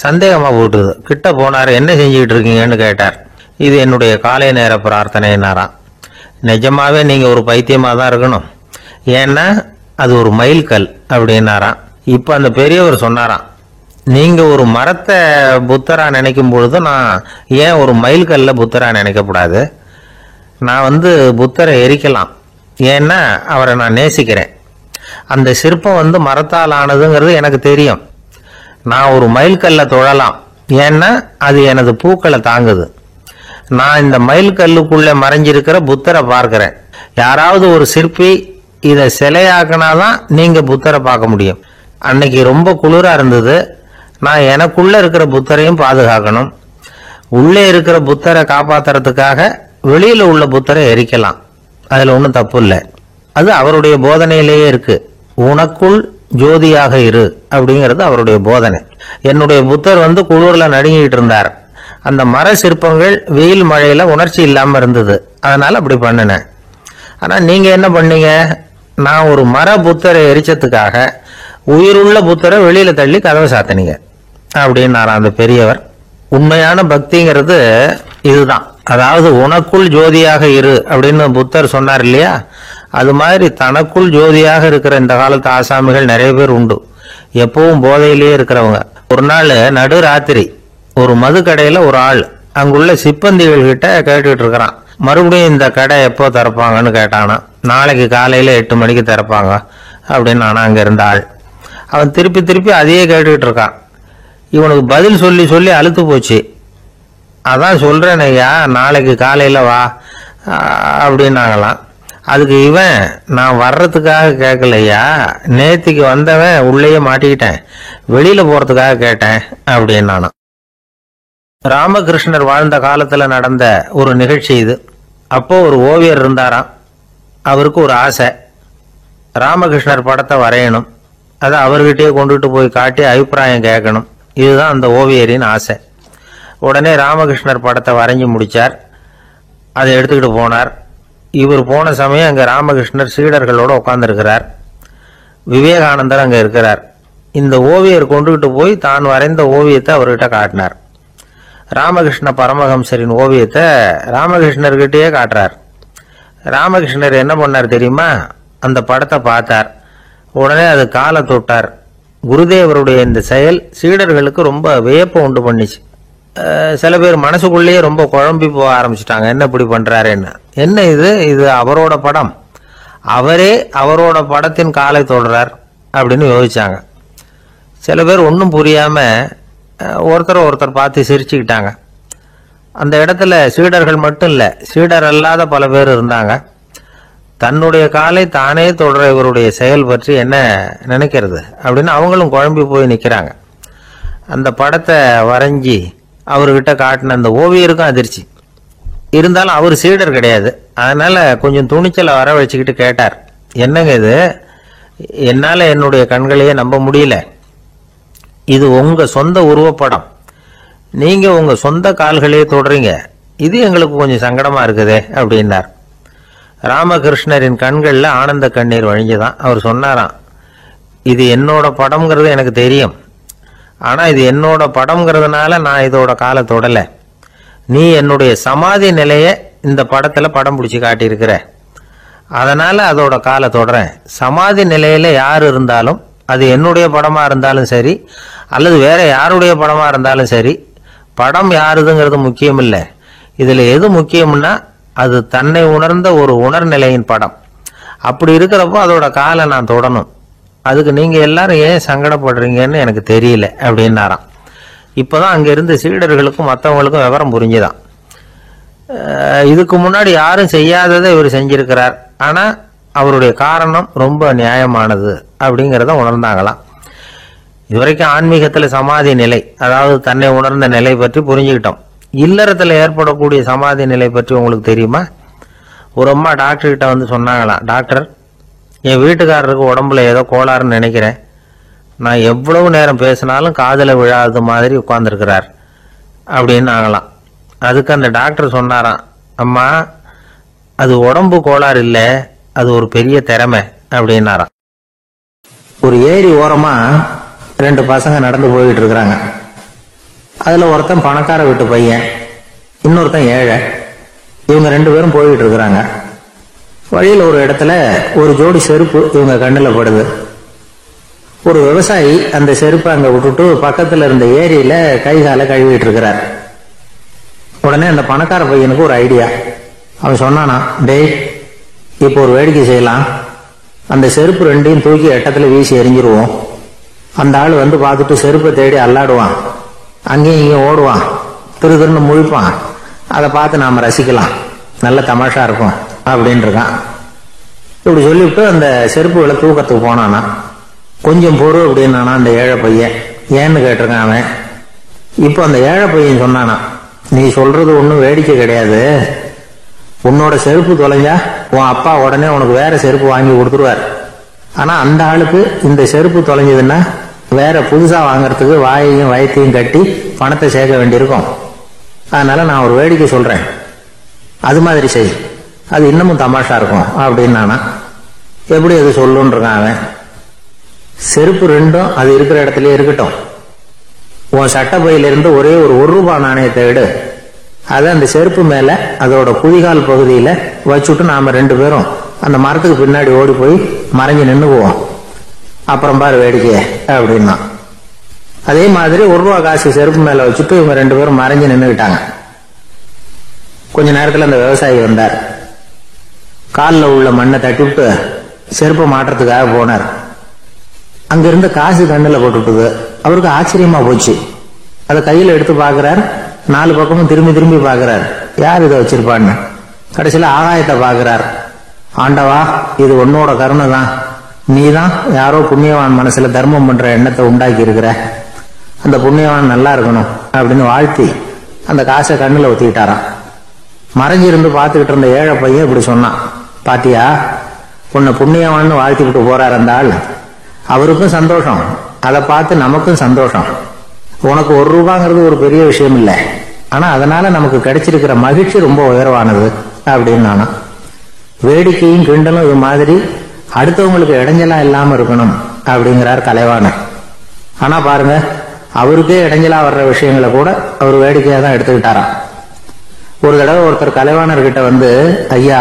Speaker 1: சந்தேகமா போட்டுது. கிட்ட போனார். என்ன செஞ்சுக்கிட்டு இருக்கீங்கன்னு கேட்டார். இது என்னுடைய காலை நேர பிரார்த்தனைனாராம். நிஜமாவே நீங்க ஒரு பைத்தியமா தான் இருக்கணும், ஏன்னா அது ஒரு மயில்கல் அப்படின்னாராம். இப்ப அந்த பெரியவர் சொன்னாராம், நீங்க ஒரு மரத்தை புத்தரா நினைக்கும் பொழுது நான் ஏன் ஒரு மயில்கல்ல புத்தரா நினைக்கக்கூடாது? நான் வந்து புத்தரை எரிக்கலாம், ஏன்னா அவரை நான் நேசிக்கிறேன். அந்த சிற்பம் வந்து மரத்தால் ஆனதுங்கிறது எனக்கு தெரியும். நான் ஒரு மயில்கல்ல தொழலாம், ஏன்னா அது எனது பூக்களை தாங்குது. நான் இந்த மயில்கல்லுக்குள்ள மறைஞ்சிருக்கிற புத்தரை பார்க்கிறேன். யாராவது ஒரு சிற்பி இதை சிலையாக்கினாதான் நீங்க புத்தரை பார்க்க முடியும். அன்னைக்கு ரொம்ப குளிரா இருந்தது. நான் எனக்குள்ள இருக்கிற புத்தரையும் பாதுகாக்கணும். உள்ளே இருக்கிற புத்தரை காப்பாத்துறதுக்காக வெளியில உள்ள புத்தரை எரிக்கலாம், அதுல ஒன்றும் தப்பு இல்லை. அது அவருடைய போதனையிலேயே இருக்கு. உனக்குள் ஜோதியாக இரு அப்படிங்கிறது அவருடைய போதனை. என்னுடைய புத்தர் வந்து குளிர்ல நடுங்கிட்டு இருந்தார். அந்த மர சிற்பங்கள் வெயில் மழையில உணர்ச்சி இல்லாம இருந்தது, அதனால அப்படி பண்ணினேன். ஆனா நீங்க என்ன பண்ணீங்க, நான் ஒரு மர புத்தரை எரிச்சதுக்காக உயிருள்ள புத்தரை வெளியில தள்ளி கதவை சாத்தினீங்க அப்படின்னாராம் அந்த பெரியவர். உண்மையான பக்திங்கிறது இதுதான். அதாவது உனக்குள் ஜோதியாக இரு அப்படின்னு புத்தர் சொன்னார் இல்லையா, அது மாதிரி தனக்குள் ஜோதியாக இருக்கிற இந்த காலத்து ஆசாமிகள் நிறைய பேர் உண்டு. எப்பவும் போதையிலேயே இருக்கிறவங்க. ஒரு நாள் நடு ராத்திரி ஒரு மது கடையில ஒரு ஆள் அங்குள்ள சிப்பந்திகள் கிட்ட கேட்டுக்கிட்டு இருக்கிறான். மறுபடியும் இந்த கடை எப்போ திறப்பாங்கன்னு கேட்டானா. நாளைக்கு காலையில 8 மணிக்கு திறப்பாங்க அப்படின்னு ஆனா அங்க இருந்த ஆள். அவன் திருப்பி திருப்பி அதையே கேட்டுக்கிட்டு இருக்கான். இவனுக்கு பதில் சொல்லி சொல்லி அழுத்து போச்சு. அதான் சொல்றேன் ஐயா, நாளைக்கு காலையில வா அப்படின்னாங்களாம். அதுக்கு இவன், நான் வர்றதுக்காக கேட்கலையா, நேத்திக்கு வந்தவன் உள்ளேயே மாட்டிக்கிட்டேன், வெளியில போறதுக்காக கேட்டேன் அப்படின்னானா. ராமகிருஷ்ணர் வாழ்ந்த காலத்துல நடந்த ஒரு நிகழ்ச்சி இது. அப்போ ஒரு ஓவியர் இருந்தாராம். அவருக்கு ஒரு ஆசை, ராமகிருஷ்ணர் படத்தை வரையணும். அதை அவர்கிட்டயே கொண்டுட்டு போய் காட்டி அபிப்பிராயம் கேட்கணும். இதுதான் அந்த ஓவியரின் ஆசை. உடனே ராமகிருஷ்ணர் படத்தை வரைஞ்சி முடிச்சார். அதை எடுத்துக்கிட்டு போனார். இவர் போன சமயம் அங்க ராமகிருஷ்ணர் சீடர்களோட உட்கார்ந்துருக்கிறார். விவேகானந்தர் அங்க இருக்கிறார். இந்த ஓவியர் கொண்டுகிட்டு போய் தான் வரைந்த ஓவியத்தை அவர்கிட்ட காட்டினார். ராமகிருஷ்ண பரமஹம்சரின் ஓவியத்தை ராமகிருஷ்ணர்கிட்டயே காட்டுறார். ராமகிருஷ்ணர் என்ன பண்ணார் தெரியுமா, அந்த படத்தை பார்த்தார். உடனே அது காலை தொட்டார். குருதேவருடைய இந்த செயல் சீடர்களுக்கு ரொம்ப வியப்பை உண்டு பண்ணிச்சு. சில பேர் மனசுக்குள்ளேயே ரொம்ப குழம்பி போக ஆரம்பிச்சுட்டாங்க, என்ன இப்படி பண்றாருன்னு. என்ன இது, இது அவரோட படம், அவரே அவரோட படத்தின் காலை தொடுறார் அப்படின்னு யோசிச்சாங்க. சில பேர் ஒன்றும் புரியாம ஒருத்தர் பார்த்து சிரிச்சுக்கிட்டாங்க. அந்த இடத்துல சீடர்கள் மட்டும் இல்லை, சீடர் அல்லாத பல பேர் இருந்தாங்க. தன்னுடைய காலை தானே தொடர இவருடைய செயல் பற்றி என்ன நினைக்கிறது அப்படின்னு அவங்களும் குழம்பி போய் நிற்கிறாங்க. அந்த படத்தை வரைஞ்சி அவர்கிட்ட காட்டின அந்த ஓவியருக்கும் அதிர்ச்சி. இருந்தாலும் அவர் சீடர் கிடையாது. அதனால கொஞ்சம் துணிச்சலை வர வச்சுக்கிட்டு கேட்டார், என்னங்க இது, என்னால் என்னுடைய கண்களையே நம்ப முடியல. இது உங்க சொந்த உருவப்படம், நீங்க உங்க சொந்த கால்களையே தொடுறீங்க, இது எங்களுக்கு கொஞ்சம் சங்கடமா இருக்குதே அப்படின்னார். ராமகிருஷ்ணரின் கண்கள்ல ஆனந்த கண்ணீர் வழிஞ்சுதான். அவர் சொன்னாராம், இது என்னோட படம்ங்கிறது எனக்கு தெரியும், ஆனா இது என்னோட படம்ங்கிறதுனால நான் இதோட காலை தொடலை. நீ என்னுடைய சமாதி நிலைய இந்த படத்துல படம் பிடிச்சி காட்டியிருக்கிற, அதனால அதோட காலை தொடறேன். சமாதி நிலையில யார் இருந்தாலும், அது என்னுடைய படமா இருந்தாலும் சரி அல்லது வேற யாருடைய படமா இருந்தாலும் சரி, படம் யாருதுங்கிறது முக்கியம் இல்லை. இதுல எது முக்கியம்னா அது தன்னை உணர்ந்த ஒரு உணர்நிலையின் படம். அப்படி இருக்கிறப்போ அதோட காலை நான் தொடணும். அதுக்கு நீங்க எல்லாரும் ஏன் சங்கடப்படுறீங்கன்னு எனக்கு தெரியல அப்படின்னாராம். இப்பதான் அங்க இருந்து சீடர்களுக்கும் மற்றவங்களுக்கும் விவரம் புரிஞ்சுதான். இதுக்கு முன்னாடி யாரும் செய்யாததை இவர் செஞ்சிருக்கிறார், ஆனா அவருடைய காரணம் ரொம்ப நியாயமானது அப்படிங்கிறத உணர்ந்தாங்களாம். இதுவரைக்கும் ஆன்மீகத்துல சமாதி நிலை, அதாவது தன்னை உணர்ந்த நிலை பற்றி புரிஞ்சுக்கிட்டோம். இல்லறத்துல ஏற்படக்கூடிய சமாதி நிலை பற்றி உங்களுக்கு தெரியுமா? ஒரு அம்மா டாக்டர் கிட்ட வந்து சொன்னாங்களாம், டாக்டர், என் வீட்டுக்காரருக்கு உடம்புல ஏதோ கோளாறுன்னு நினைக்கிறேன், நான் எவ்வளவு நேரம் பேசினாலும் காதல விழாத மாதிரி உட்கார்ந்துருக்கிறார் அப்படின்னு ஆகலாம். அதுக்கு அந்த டாக்டர் சொன்னாராம், அம்மா அது உடம்பு கோளாறு இல்லை, அது ஒரு பெரிய திறமை அப்படின்னாராம். ஒரு ஏரி ஓரமா 2 பசங்க நடந்து போயிட்டு இருக்கிறாங்க. அதுல ஒருத்தன் பணக்கார வீட்டு பையன், இன்னொருத்தன் ஏழை. இவங்க 2 பேரும் போயிட்டு இருக்கிறாங்க. வழியில் ஒரு இடத்துல ஒரு ஜோடி செருப்பு இவங்க கண்ணில் படுது. ஒரு விவசாயி அந்த செருப்பை அங்க விட்டுட்டு பக்கத்துல இருந்த ஏரியில கை காலை கழுவிட்டு இருக்கிறார். உடனே அந்த பணக்கார பையனுக்கு ஒரு ஐடியா. அவன் சொன்னானா, டேய், இப்போ ஒரு வேடிக்கை செய்யலாம், அந்த செருப்பு 2ஐயும் தூக்கி எட்டத்துல வீசி எரிஞ்சிருவோம். அந்த ஆள் வந்து பார்த்துட்டு செருப்பை தேடி அல்லாடுவான், அங்கேயும் இங்கேயும் ஓடுவான், திருன்னு முழிப்பான். அதை பார்த்து நாம ரசிக்கலாம், நல்ல தமாஷா இருக்கும் அப்படின்னு இருக்கான். இப்படி சொல்லிவிட்டு அந்த செருப்புகளை தூக்கத்துக்கு போனானா. கொஞ்சம் பொறு அப்படின்னானா அந்த ஏழை பையன். ஏன்னு கேட்டிருக்கான் அவன். இப்போ அந்த ஏழை பையன் சொன்னானா, நீ சொல்றது ஒன்றும் வேடிக்கை கிடையாது, உன்னோட செருப்பு தொலைஞ்சா உன் அப்பா உடனே உனக்கு வேற செருப்பு வாங்கி கொடுத்துருவார். ஆனா அந்த ஆளுக்கு இந்த செருப்பு தொலைஞ்சதுன்னா வேற புதுசா வாங்கறதுக்கு வாயையும் வயத்தையும் கட்டி பணத்தை சேர்க்க வேண்டியிருக்கும். அதனால நான் ஒரு வேடிக்கை சொல்றேன், அது மாதிரி செய், அது இன்னமும் தமாஷா இருக்கும் அப்படின்னானா. எப்படி அது சொல்லுன்னு இருக்கான் அவன். செருப்பு 2ம் அது இருக்கிற இடத்துல இருக்கட்டும், உன் சட்ட பையிலிருந்து ஒரே ஒரு ரூபாய் நாணயத்தை எடு, அதை அந்த செருப்பு மேல அதோட குதிகால் பகுதியில வச்சுட்டு நாம 2 பேரும் அந்த மரத்துக்கு பின்னாடி ஓடி போய் மறைஞ்சு நின்னுக்குவோம், அப்புறம் பாரு வேடிக்கைய அப்படின்னா. அதே மாதிரி ரூபாய் காசு செருப்பு மேல வச்சுட்டு இவங்க 2 பேரும் மறைஞ்சு நின்றுகிட்டாங்க. கொஞ்ச நேரத்துல அந்த விவசாயி வந்தார். காலில் உள்ள மண்ணை தட்டிவிட்டு செருப்பை மாட்டுறதுக்காக போனார். அங்கிருந்த காசு கண்ணில் போட்டுவிட்டது. அவருக்கு ஆச்சரியமா போச்சு. அதை கையில் எடுத்து பார்க்கிறார். 4 பக்கமும் திரும்பி திரும்பி பார்க்கிறார், யார் இதை வச்சிருப்பான்னு. கடைசியில் ஆகாயத்தை பார்க்கிறார். ஆண்டவா, இது உன்னோட கருணை தான், நீ தான் யாரோ புண்ணியவான் மனசுல தர்மம் பண்ற எண்ணத்தை உண்டாக்கி இருக்கிற, அந்த புண்ணியவான் நல்லா இருக்கணும் அப்படின்னு வாழ்த்தி அந்த காசை கண்ணில் ஊத்திக்கிட்டாராம். மறைஞ்சிருந்து பார்த்துக்கிட்டு இருந்த ஏழை பையன் இப்படி சொன்னான், பாத்தியா, உன்னை புண்ணியவான்னு வாழ்த்திக்கிட்டு போறார் அந்த ஆள், அவருக்கும் சந்தோஷம், அதை பார்த்து நமக்கும் சந்தோஷம். உனக்கு ரூபாங்கிறது ஒரு பெரிய விஷயம் இல்லை, ஆனா அதனால நமக்கு கிடைச்சிருக்கிற மகிழ்ச்சி ரொம்ப உயர்வானது அப்படின்னு நானும். வேடிக்கையும் கிண்டலும் இது மாதிரி அடுத்தவங்களுக்கு இடைஞ்சலா இல்லாம இருக்கணும் அப்படிங்கிறார் கலைவாணர். ஆனா பாருங்க, அவருக்கே இடைஞ்சலா வர்ற விஷயங்களை கூட அவர் வேடிக்கையா தான் எடுத்துக்கிட்டாராம். ஒரு தடவை ஒருத்தர் கலைவாணர்கிட்ட வந்து, ஐயா,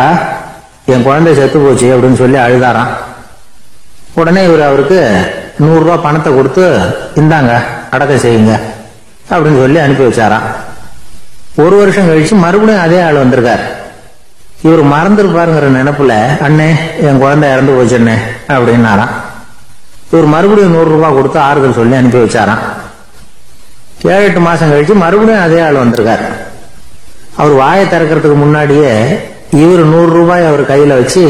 Speaker 1: என் குழந்தை செத்து போச்சு அப்படின்னு சொல்லி அழுதாராம். உடனே இவர் அவருக்கு 100 ரூபாய் பணத்தை கொடுத்து, இந்தாங்க அடக்கம் செய்யுங்க அப்படின்னு சொல்லி அனுப்பி வச்சாராம். 1 வருஷம் கழிச்சு மறுபடியும் அதே ஆள் வந்திருக்கார். இவர் மறந்துருப்பாருங்கிற நினைப்புல, அண்ணே என் குழந்தை இறந்து போச்சுண்ணே அப்படின்னாராம். இவர் மறுபடியும் 100 ரூபாய் கொடுத்து ஆறுதல் சொல்லி அனுப்பி வச்சாராம். 7-8 மாசம் கழிச்சு மறுபடியும் அதே ஆள் வந்திருக்கார். அவர் வாயை திறக்கிறதுக்கு முன்னாடியே இவர் 100 ரூபாய் அவர் கையில வச்சு,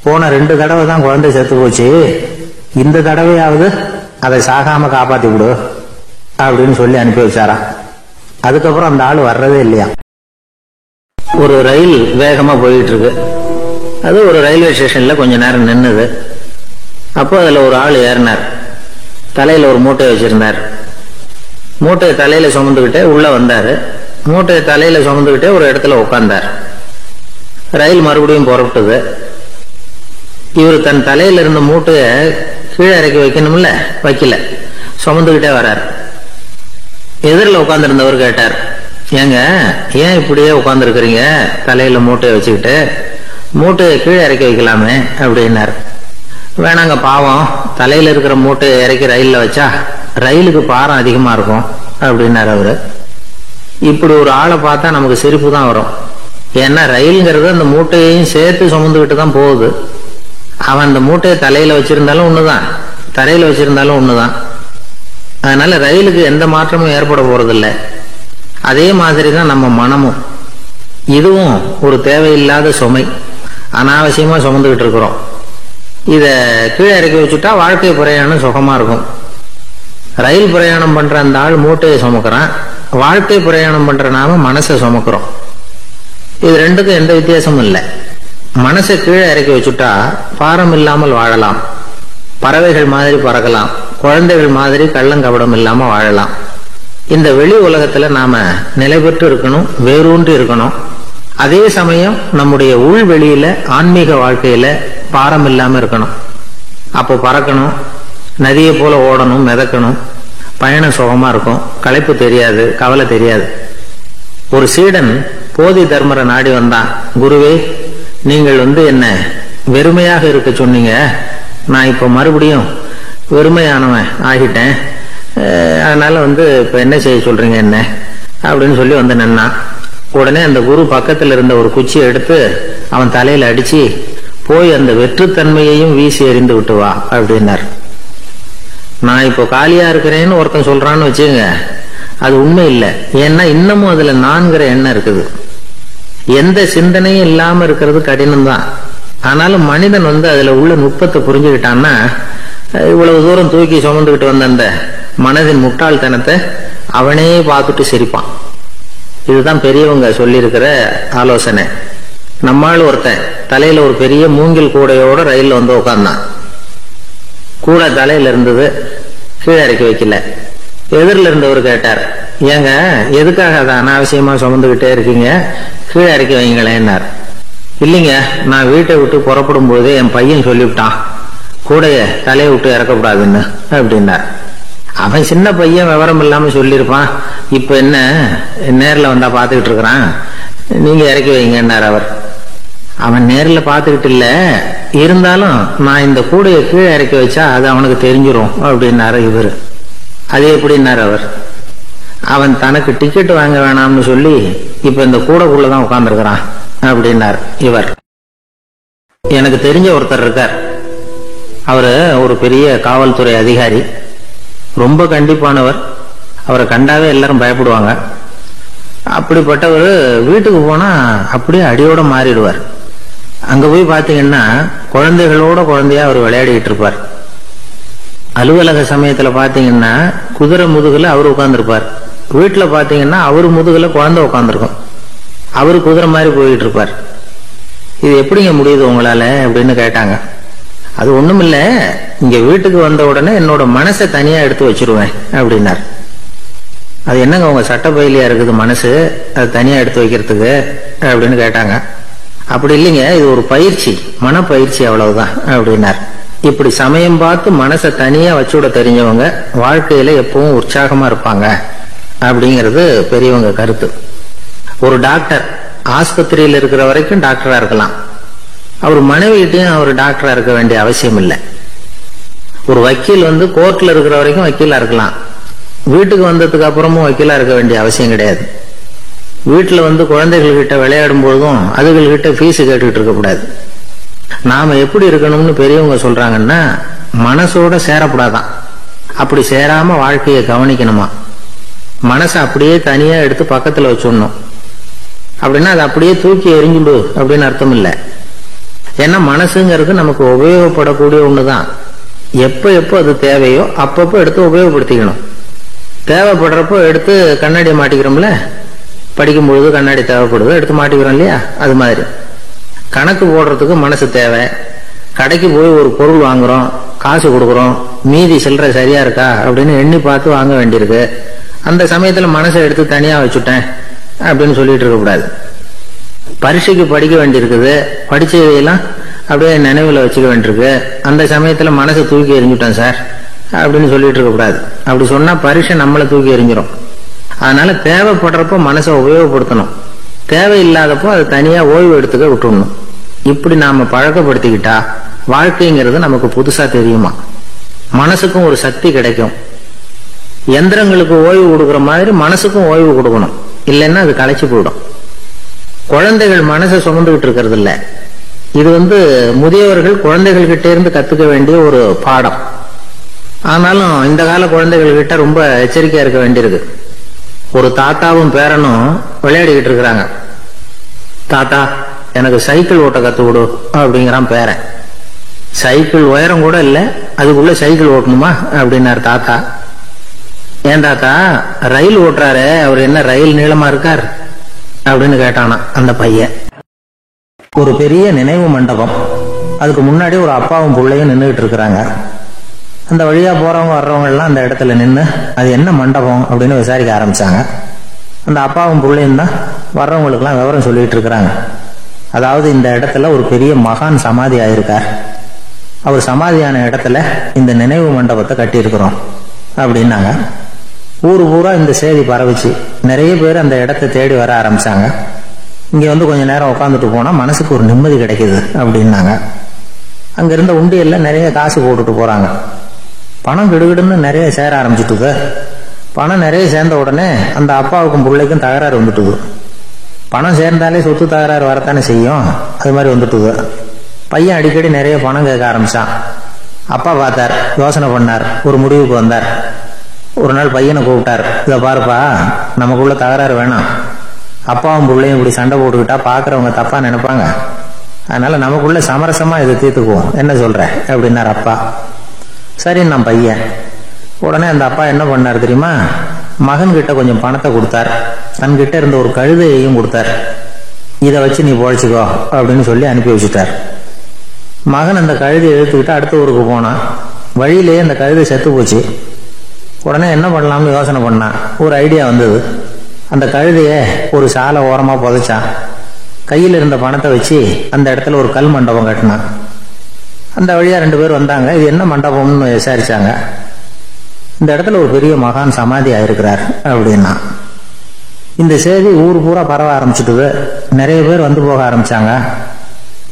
Speaker 1: போன 2 தடவை தான் குழந்தை செத்து போச்சு, இந்த தடவையாவது அதை சாகாம காப்பாத்தி விடு அப்படின்னு சொல்லி அனுப்பி வச்சாராம். அதுக்கப்புறம் அந்த ஆள் வர்றதே இல்லையா. ஒரு ரயில் வேகமா போயிட்டு இருக்கு. அது ஒரு ரயில்வே ஸ்டேஷன்ல கொஞ்ச நேரம் நின்னுது. அப்போ அதுல ஒரு ஆள் ஏறினார். தலையில ஒரு மூட்டையை வச்சிருந்தார். மூட்டையை தலையில சுமந்துகிட்டே உள்ள வந்தாரு. மூட்டையை தலையில சுமந்துகிட்டே ஒரு இடத்துல உட்கார்ந்தார். ரயில் மறுபடியும் புறப்பட்டது. இவர் தன் தலையில இருந்த மூட்டையை கீழே இறக்கி வைக்கணும்ல, வைக்கல, சுமந்துகிட்டே வர்றார். எதிரில் உட்கார்ந்துருந்தவர் கேட்டார், ஏங்க ஏன் இப்படியே உட்கார்ந்து இருக்கிறீங்க தலையில மூட்டையை வச்சுக்கிட்டு, மூட்டையை கீழே இறக்கி வைக்கலாமே அப்படின்னார். வேணாங்க, பாவம், தலையில இருக்கிற மூட்டையை இறக்கி ரயில்ல வச்சா ரயிலுக்கு பாரம் அதிகமா இருக்கும் அப்படின்னாரு அவரு. இப்படி ஒரு ஆளை பார்த்தா நமக்கு சிரிப்பு தான் வரும். ஏன்னா ரயில்ங்கிறது அந்த மூட்டையையும் சேர்த்து சுமந்துக்கிட்டு தான் போகுது. அவன் அந்த மூட்டையை தலையில வச்சிருந்தாலும் ஒண்ணுதான், தரையில வச்சிருந்தாலும் ஒண்ணுதான். அதனால ரயிலுக்கு எந்த மாற்றமும் ஏற்பட போறதில்லை. அதே மாதிரிதான் நம்ம மனமும். இதுவும் ஒரு தேவையில்லாத சுமை, அனாவசியமா சுமந்துகிட்டு இருக்கிறோம். இத கீழே இறக்கி வச்சுட்டா வாழ்க்கை பிரயாணம் சுகமா இருக்கும். ரயில் பிரயாணம் பண்ற அந்த ஆள் மூட்டையை சுமக்கிறான், வாழ்க்கை பிரயாணம் பண்ற நாம மனசை சுமக்கிறோம். இது ரெண்டுக்கும் எந்த வித்தியாசமும் இல்லை. மனசை கீழே இறக்கி வச்சுட்டா பாரம் இல்லாமல் வாழலாம், பறவைகள் மாதிரி பறக்கலாம், குழந்தைகள் மாதிரி கள்ளங்கபடம் இல்லாம வாழலாம். இந்த வெளி உலகத்துல நாம நிலை பெற்று இருக்கணும், வேரூன்றி இருக்கணும். அதே சமயம் நம்முடைய உள்வெளியில ஆன்மீக வாழ்க்கையில பாரம் இல்லாம இருக்கணும். அப்போ பறக்கணும், நதியை போல ஓடணும், மிதக்கணும், பயணம் சுகமா இருக்கும், களைப்பு தெரியாது, கவலை தெரியாது. ஒரு சீடன் போதி தர்மரை நாடி வந்தான். குருவே, நீங்கள் என்ன வெறுமையாக இருக்க சொன்னீங்க, நான் இப்ப மறுபடியும் வெறுமையானவன் ஆகிட்டேன், அதனால இப்ப என்ன செய்ய சொல்றீங்க என்ன அப்படின்னு சொல்லி நின்னான். உடனே அந்த குரு பக்கத்துல இருந்த ஒரு குச்சியை எடுத்து அவன் தலையில அடிச்சு, போய் அந்த வெற்றுத்தன்மையையும் வீசி எறிந்து விட்டு வா அப்படின்னார். நான் இப்போ காலியா இருக்கிறேன்னு ஒருத்தன் சொல்றான்னு வச்சுங்க, அது உண்மை இல்லை. ஏன்னா இன்னமும் அதுல நான்கிற எண்ணம் இருக்குது. எந்த சிந்தனையும் இல்லாம இருக்கிறது கடினம் தான். ஆனாலும் மனிதன் அதுல உள்ள நுட்பத்தை புரிஞ்சுக்கிட்டான்னா இவ்வளவு தூரம் தூக்கி சுமந்துகிட்டு வந்த அந்த மனதின் முட்டாள்தனத்தை அவனே பார்த்துட்டு சிரிப்பான். இதுதான் பெரியவங்க சொல்லி இருக்கிற ஆலோசனை. நம்மால் ஒருத்தன் தலையில ஒரு பெரிய மூங்கில் கூடையோட ரயில்ல உட்கார்ந்தான். கூடை தலையில இருந்தது, கீழே இறக்கி வைக்கல. எதிரில் இருந்தவர் கேட்டார், ஏங்க எதுக்காக அதை அனாவசியமா சுமந்துகிட்டே இருக்கீங்க, கீழே இறக்கி வைங்களேன்னார். இல்லைங்க, நான் வீட்டை விட்டு புறப்படும் போதே என் பையன் சொல்லிவிட்டான், கூடைய தலையை விட்டு இறக்கக்கூடாதுன்னு அப்படின்னார். அவன் சின்ன பையன், விவரம் இல்லாம சொல்லியிருப்பான். இப்ப என்ன நேரில் வந்தா பாத்துக்கிட்டு இருக்கிறான், நீங்க இறக்கி வைங்கன்னார் அவர். அவன் நேரில் பாத்துக்கிட்டு இல்ல, இருந்தாலும் நான் இந்த கூடையை கீழே இறக்கி வச்சா அது அவனுக்கு தெரிஞ்சிடும் அப்படின்னாரு இவர். அது எப்படின்னாரு அவர். அவன் தனக்கு டிக்கெட் வாங்க வேணாம்னு சொல்லி இப்ப இந்த கூடைக்குள்ளதான் உட்கார்ந்துருக்கிறான் அப்படின்னார் இவர். எனக்கு தெரிஞ்ச ஒருத்தர் இருக்கார். அவரு ஒரு பெரிய காவல்துறை அதிகாரி, ரொம்ப கண்டிப்பானவர். அவரை கண்டாவே எல்லாரும் பயப்படுவாங்க. அப்படிப்பட்டவர் வீட்டுக்கு போனா அப்படியே அடியோட மாறிடுவார். அங்க போய் பாத்தீங்கன்னா குழந்தைகளோட குழந்தையா அவர் விளையாடிட்டு இருப்பார். அலுவலக சமயத்துல பாத்தீங்கன்னா குதிரை முதுகுல அவர் உட்கார்ந்துருப்பார். வீட்டுல பாத்தீங்கன்னா அவரு முதுகுல குழந்தை உட்கார்ந்துருக்கும். அவரு குதிரை மாதிரி போயிட்டு இருப்பார். இது எப்படிங்க முடியுது உங்களால அப்படின்னு கேட்டாங்க. அது ஒண்ணுமில்ல, இங்க வீட்டுக்கு வந்த உடனே என்னோட மனசை தனியா எடுத்து வச்சிருவேன் அப்படின்னார். அது என்னங்க உங்க சட்டப்பயிலியா இருக்குது மனசு, அது தனியா எடுத்து வைக்கிறதுக்கு அப்படின்னு கேட்டாங்க. அப்படி இல்லைங்க, இது ஒரு பயிற்சி, மனப்பயிற்சி, அவ்வளவுதான் அப்படின்னார். இப்படி சமயம் பார்த்து மனசை தனியா வச்சுட தெரிஞ்சவங்க வாழ்க்கையில எப்பவும் உற்சாகமா இருப்பாங்க அப்படிங்கிறது பெரியவங்க கருத்து. ஒரு டாக்டர் ஆஸ்பத்திரியில் இருக்கிற வரைக்கும் டாக்டரா இருக்கலாம். அவர் மனைவிட்டையும் அவர் டாக்டரா இருக்க வேண்டிய அவசியம் இல்லை. ஒரு வக்கீல் கோர்ட்ல இருக்கிற வரைக்கும் வக்கீலா இருக்கலாம். வீட்டுக்கு வந்ததுக்கு அப்புறமும் வக்கீலா இருக்க வேண்டிய அவசியம் கிடையாது. வீட்டுல குழந்தைகள் கிட்ட விளையாடும் போதும் அதுகள் கிட்ட ஃபீஸ் கேட்டுக்கிட்டு இருக்க கூடாது. நாம எப்படி இருக்கணும்னு பெரியவங்க சொல்றாங்கன்னா, மனசோட சேரக்கூடாதான். அப்படி சேராம வாழ்க்கையை கவனிக்கணுமா. மனசை அப்படியே தனியா எடுத்து பக்கத்துல வச்சுடணும். அப்படின்னா அது அப்படியே தூக்கி எறிஞ்சுடு அப்படின்னு அர்த்தம் இல்லை. ஏன்னா மனசுங்கிறது நமக்கு உபயோகப்படக்கூடிய ஒண்ணுதான். எப்ப எப்போ அது தேவையோ அப்பப்போ எடுத்து உபயோகப்படுத்திக்கணும். தேவைப்படுறப்போ எடுத்து கண்ணாடியை மாட்டிக்கிறோம்ல, படிக்கும் பொழுது கண்ணாடி தேவைப்படுது, எடுத்து மாட்டிக்கிறோம் இல்லையா? அது மாதிரி கணக்கு போடுறதுக்கு மனசு தேவை. கடைக்கு போய் ஒரு பொருள் வாங்குறோம், காசு கொடுக்குறோம், மீதி சில்லறை சரியா இருக்கா அப்படின்னு எண்ணி பார்த்து வாங்க வேண்டியிருக்கு. அந்த சமயத்துல மனசை எடுத்து தனியா வச்சுட்டேன் அப்படின்னு சொல்லிட்டு இருக்க கூடாது. பரீட்சைக்கு படிக்க வேண்டியிருக்குது, படிச்சதையெல்லாம் அப்படியே நினைவுல வச்சுக்க வேண்டியிருக்கு. அந்த சமயத்துல மனசை தூக்கி எறிஞ்சுட்டேன் சார் அப்படின்னு சொல்லிட்டு இருக்க கூடாது. அப்படி சொன்னா பரீட்சை நம்மளை தூக்கி எறிஞ்சிடும். அதனால தேவைப்படுறப்போ மனசை உபயோகப்படுத்தணும், தேவையில்லாதப்போ அது தனியா ஓய்வு எடுத்துக்க விட்டுடணும். இப்படி நாம பழக்கப்படுத்திக்கிட்டா வாழ்க்கைங்கிறது நமக்கு புதுசா தெரியுமா. மனசுக்கும் ஒரு சக்தி கிடைக்கும். எந்திரங்களுக்கு ஓய்வு கொடுக்கற மாதிரி மனசுக்கும் ஓய்வு கொடுக்கணும், இல்லைன்னா அது களைச்சு போயிடும். குழந்தைகள் மனசை சுமந்துகிட்டு இருக்கிறது இல்ல. இது முதியவர்கள் குழந்தைகள் கிட்ட இருந்து கத்துக்க வேண்டிய ஒரு பாடம். ஆனாலும் இந்த கால குழந்தைகள் கிட்ட ரொம்ப எச்சரிக்கையா இருக்க வேண்டியிருக்கு. ஒரு தாத்தாவும் பேரனும் விளையாடிக்கிட்டு இருக்கிறாங்க. தாத்தா, எனக்கு சைக்கிள் ஓட்ட கத்து கொடு அப்படிங்கிறான் பேரன். சைக்கிள் உயரம் கூட இல்ல, அதுக்குள்ள சைக்கிள் ஓட்டணுமா அப்படின்னாரு தாத்தா. ஏன் தாத்தா, ரயில் ஓட்டுறாரு, அவர் என்ன ரயில் நீளமா இருக்கார் அப்படின்னு கேட்டானா அந்த பையன். ஒரு பெரிய நினைவு மண்டபம், அதுக்கு முன்னாடி ஒரு அப்பாவும் பிள்ளையும் நின்றுகிட்டு இருக்கிறாங்க. அந்த வழியா போறவங்க வர்றவங்க எல்லாம் அந்த இடத்துல நின்று அது என்ன மண்டபம் அப்படின்னு விசாரிக்க ஆரம்பிச்சாங்க. அந்த அப்பாவும் பிள்ளையும் தான் வர்றவங்களுக்கெல்லாம் விவரம் சொல்லிட்டு இருக்கிறாங்க. அதாவது இந்த இடத்துல ஒரு பெரிய மகான் சமாதி ஆயிருக்கார், அவர் சமாதியான இடத்துல இந்த நினைவு மண்டபத்தை கட்டியிருக்கிறோம் அப்படின்னாங்க. ஊரு பூரா இந்த செய்தி பரவிச்சு. நிறைய பேர் அந்த இடத்தை தேடி வர ஆரம்பிச்சாங்க. இங்க கொஞ்ச நேரம் உட்காந்துட்டு போனா மனசுக்கு ஒரு நிம்மதி கிடைக்குது அப்படின்னாங்க. அங்க இருந்த உண்டியல்ல நிறைய காசு போட்டுட்டு போறாங்க. பணம் கிடுகிடுன்னு நிறைய சேர ஆரம்பிச்சுட்டுது. பணம் நிறைய சேர்ந்த உடனே அந்த அப்பாவுக்கும் பிள்ளைக்கும் தகராறு வந்துட்டுது. பணம் சேர்ந்தாலே சொத்து தகராறு வரத்தானே செய்யும், அது மாதிரி வந்துட்டுது. பையன் அடிக்கடி நிறைய பணம் கேட்க ஆரம்பிச்சான். அப்பா பார்த்தார், யோசனை பண்ணார், ஒரு முடிவுக்கு வந்தார். ஒரு நாள் பையனை கூப்பிட்டார். இதை பாருப்பா, நமக்குள்ள தகராறு வேணாம். அப்பாவும் பிள்ளையும் இப்படி சண்டை போட்டுக்கிட்டா பாக்குறவங்க தப்பா நினைப்பாங்க. அதனால நமக்குள்ள சமரசமா இதை தீர்த்துக்குவோம், என்ன சொல்ற அப்படின்னார் அப்பா. சரி நான் பையன். உடனே அந்த அப்பா என்ன பண்ணார் தெரியுமா? மகன் கிட்ட கொஞ்சம் பணத்தை கொடுத்தார், தன்கிட்ட இருந்த ஒரு கழுதையையும் கொடுத்தார். இதை வச்சு நீ பொழைச்சிக்கோ அப்படின்னு சொல்லி அனுப்பி வச்சுட்டார். மகன் அந்த கழுதையை இழுத்துக்கிட்டு அடுத்த ஊருக்கு போனான். வழியிலேயே அந்த கழுதை செத்து போச்சு. உடனே என்ன பண்ணலாம்னு யோசனை பண்ணான். ஒரு ஐடியா வந்தது. அந்த கழுதைய ஒரு சாலை ஓரமா புதைச்சான். கையில் இருந்த பணத்தை வச்சு அந்த இடத்துல ஒரு கல் மண்டபம் கட்டினான். அந்த வழியா 2 பேர் வந்தாங்க. இது என்ன மண்டபம்னு விசாரிச்சாங்க. இந்த இடத்துல ஒரு பெரிய மகான் சமாதி ஆயிருக்கிறார் அப்படின்னா. இந்த செய்தி ஊர் பூரா பரவ ஆரம்பிச்சுட்டுது. நிறைய பேர் வந்து போக ஆரம்பிச்சாங்க.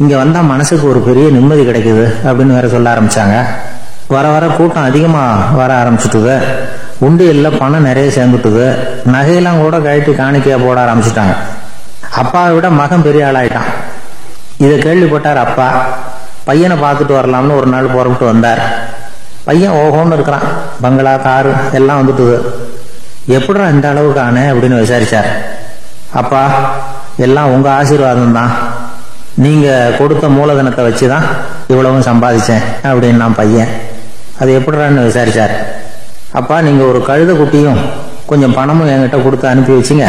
Speaker 1: இங்க வந்தா மனசுக்கு ஒரு பெரிய நிம்மதி கிடைக்குது அப்படின்னு வேற சொல்ல ஆரம்பிச்சாங்க. வர வர கூட்டம் அதிகமா வர ஆரம்பிச்சுட்டுது. உண்டியல்ல பணம் நிறைய சேர்ந்துட்டுது. நகையெல்லாம் கூட கழட்டி காணிக்கையா போட ஆரம்பிச்சுட்டாங்க. அப்பாவை விட மகன் பெரிய ஆளாயிட்டான். இதை கேள்விப்பட்டார் அப்பா. பையனை பார்த்துட்டு வரலாம்னு ஒரு நாள் புறப்பட்டு வந்தார். பையன் ஓஹோன்னு இருக்கிறான். பங்களா, காரு எல்லாம் வந்துட்டுது. எப்படிடா இந்த அளவுக்கு ஆனே அப்படின்னு விசாரிச்சார். அப்பா, எல்லாம் உங்க ஆசீர்வாதம் தான். நீங்க கொடுத்த மூலதனத்தை வச்சுதான் இவ்வளவும் சம்பாதிச்சேன் அப்படின்னு நான் பையன். அது எப்படிடான்னு விசாரிச்சார். அப்பா, நீங்க ஒரு கழுதை குட்டியும் கொஞ்சம் பணமும் என்கிட்ட கொடுத்து அனுப்பி வச்சிங்க.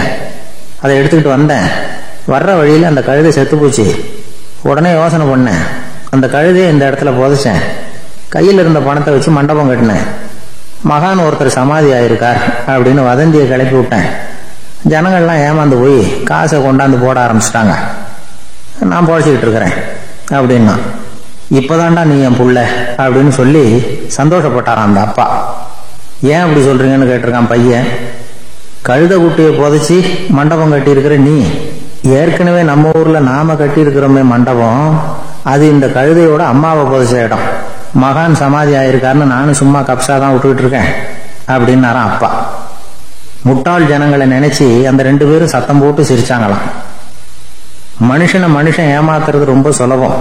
Speaker 1: அதை எடுத்துக்கிட்டு வந்தேன். வர்ற வழியில அந்த கழுதை செத்து போச்சு. உடனே யோசனை பண்ணேன், அந்த கழுதையை இந்த இடத்துல புதைச்சேன். கையில் இருந்த பணத்தை வச்சு மண்டபம் கட்டினேன். மகான் ஒருத்தர் சமாதி ஆயிருக்கார் அப்படின்னு வதந்தியை கிளப்பி விட்டேன். ஜனங்கள்லாம் ஏமாந்து போய் காசை கொண்டாந்து போட ஆரம்பிச்சிட்டாங்க. நான் பொழைச்சிக்கிட்டு இருக்கிறேன் அப்படின்னா. இப்பதான்டா நீ என் புள்ள அப்படின்னு சொல்லி சந்தோஷப்பட்டாரான் அந்த அப்பா. ஏன் அப்படி சொல்றீங்கன்னு கேட்டிருக்கான் பையன். கழுத குட்டியை புதைச்சி மண்டபம் கட்டி இருக்கிற நீ, ஏற்கனவே நம்ம ஊர்ல நாம கட்டி இருக்கிறோமே மண்டபம், அது இந்த கழுதையோட அம்மாவை புதைச்ச இடம். மகான் சமாதி ஆயிருக்காருன்னு நானும் சும்மா கப்சாதான் விட்டுக்கிட்டு இருக்கேன் அப்படின்னாரான் அப்பா. முட்டாள் ஜனங்களை நினைச்சு அந்த 2 பேரும் சத்தம் போட்டு சிரிச்சாங்களாம். மனுஷனை மனுஷன் ஏமாத்துறது ரொம்ப சுலபம்.